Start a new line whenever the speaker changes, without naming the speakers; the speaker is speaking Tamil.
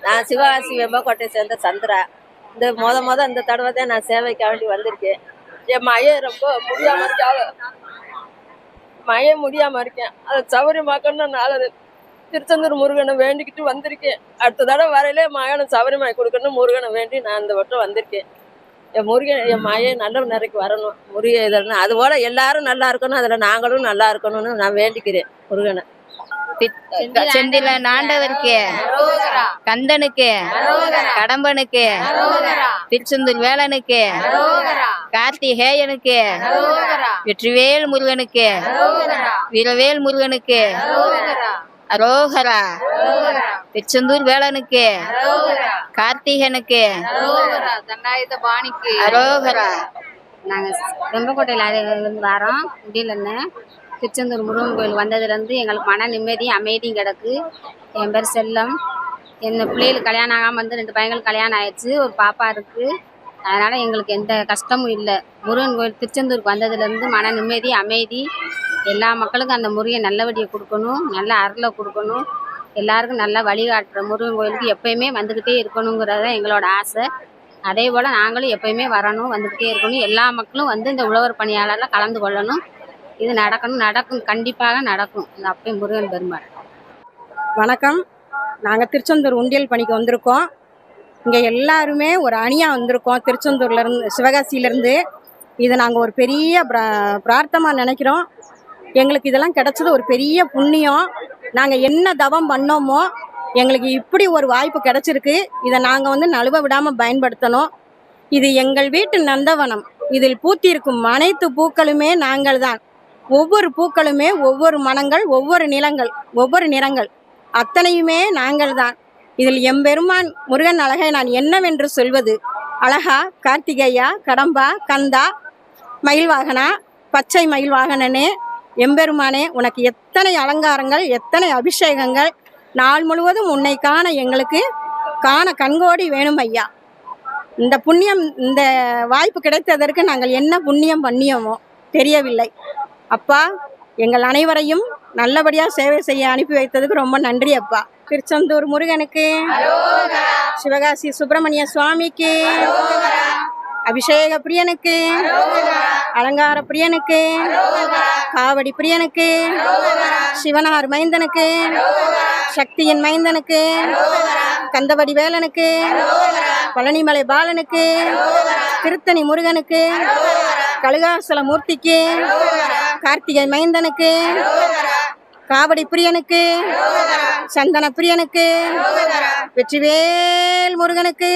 நான் சிவகாசி வெம்பக்கோட்டையை சேர்ந்த சந்திரா. இந்த இந்த தடவை தான் நான் சேவைக்காக வேண்டி வந்திருக்கேன். என் மையம் ரொம்ப முடியாம இருக்காங்க. முடியாம இருக்கேன். அதை சௌகரியமாக்கணும்னு நான் திருச்செந்தூர் முருகனை வேண்டிக்கிட்டு வந்திருக்கேன். அடுத்த தடவை வரையிலே மகனை சௌகரியமாக்கி கொடுக்கணும் முருகனை வேண்டி நான் இந்த வட்டம் வந்திருக்கேன். என் முருகன் என் மையம் நல்ல நிலைக்கு வரணும். முருகன் இதெல்லாம் அதுபோல எல்லாரும் நல்லா இருக்கணும், அதில் நாங்களும் நல்லா இருக்கணும்னு நான் வேண்டிக்கிறேன் முருகனை.
செந்தில ஆண்டவருக்கு, கந்தனுக்கு, கடம்பனுக்கு, திருச்செந்தூர் வேலனுக்கு, கார்த்திகேயனுக்கு, வெற்றிவேல் முருகனுக்கு, வீரவேல் முருகனுக்கு அரோகரா, திருச்செந்தூர் வேலனுக்கு, கார்த்திகனுக்கு அரோகரா.
நாங்கள் வெம்பக்கோட்டையில் வரோம். முடியலன்னு திருச்செந்தூர் முருகன் கோயில் வந்ததுலேருந்து எங்களுக்கு மன நிம்மதியும் அமைதியும் கிடக்கு. என் பேர் செல்லம். என் பிள்ளைகளுக்கு கல்யாணம் ஆகாமல் வந்து 2 பையங்களுக்கு கல்யாணம் ஆயிடுச்சு. ஒரு பாப்பா இருக்குது. அதனால் எங்களுக்கு எந்த கஷ்டமும் இல்லை. முருகன் கோயில் திருச்செந்தூருக்கு வந்ததுலேருந்து மன நிம்மதி அமைதி. எல்லா மக்களுக்கும் அந்த முருகன் நல்லபடியை கொடுக்கணும், நல்ல அருளை கொடுக்கணும். எல்லாருக்கும் நல்லா வழிகாட்டுற முருகன் கோயிலுக்கு எப்போயுமே வந்துக்கிட்டே இருக்கணுங்கிறது தான் எங்களோட ஆசை. அதே போல் நாங்களும் எப்போயுமே வரணும், வந்துக்கிட்டே இருக்கணும். எல்லா மக்களும் வந்து இந்த உழவர் பணியாளரில் கலந்து கொள்ளணும். இது நடக்கும், கண்டிப்பாக நடக்கும். இந்த அப்பை முருகன் பெருமாள்.
வணக்கம். நாங்கள் திருச்செந்தூர் உண்டியல் பணிக்கு வந்திருக்கோம். இங்கே எல்லாருமே ஒரு அணியாக வந்திருக்கோம். திருச்செந்தூர்லேருந்து, சிவகாசியிலேருந்து. இதை நாங்கள் ஒரு பெரிய பிரார்த்தமாக நினைக்கிறோம். எங்களுக்கு இதெல்லாம் கிடைச்சது ஒரு பெரிய புண்ணியம். நாங்கள் என்ன தவம் பண்ணோமோ எங்களுக்கு இப்படி ஒரு வாய்ப்பு கிடைச்சிருக்கு. இதை நாங்கள் வந்து நழுவ விடாமல் பயன்படுத்தணும். இது எங்கள் வீட்டு நந்தவனம். இதில் பூத்திருக்கும் அனைத்து பூக்களுமே நாங்கள் தான். ஒவ்வொரு பூக்களுமே ஒவ்வொரு மனங்கள், ஒவ்வொரு நிலங்கள், ஒவ்வொரு நிறங்கள், அத்தனையுமே நாங்கள் தான். இதில் எம்பெருமான் முருகன் அழகை நான் என்னவென்று சொல்வது? அழகா, கார்த்திகேயா, கடம்பா, கந்தா, மயில் வாகனா, பச்சை மயில் வாகனனே, எம்பெருமானே, உனக்கு எத்தனை அலங்காரங்கள், எத்தனை அபிஷேகங்கள். நாள் முழுவதும் உன்னை காண எங்களுக்கு கண்கோடி வேணும் ஐயா. இந்த புண்ணியம், இந்த வாய்ப்பு கிடைத்ததற்கு நாங்கள் என்ன புண்ணியம் பண்ணியோமோ தெரியவில்லை. அப்பா, எங்கள் அனைவரையும் நல்லபடியாக சேவை செய்ய அனுப்பி வைத்ததுக்கு ரொம்ப நன்றி அப்பா. திருச்செந்தூர் முருகனுக்கு, சிவகாசி சுப்பிரமணிய சுவாமிக்கு, அபிஷேக பிரியனுக்கு, அலங்கார பிரியனுக்கு, காவடி பிரியனுக்கு, சிவனார் மைந்தனுக்கு, சக்தியின் மைந்தனுக்கு, கந்தவடி வேலனுக்கு, பழனிமலை பாலனுக்கு, திருத்தணி முருகனுக்கு, கழுகாசல மூர்த்திக்கு, கார்த்திகை மைந்தனுக்கு, காவடி பிரியனுக்கு, சந்தன பிரியனுக்கு, வெற்றிவேல் முருகனுக்கு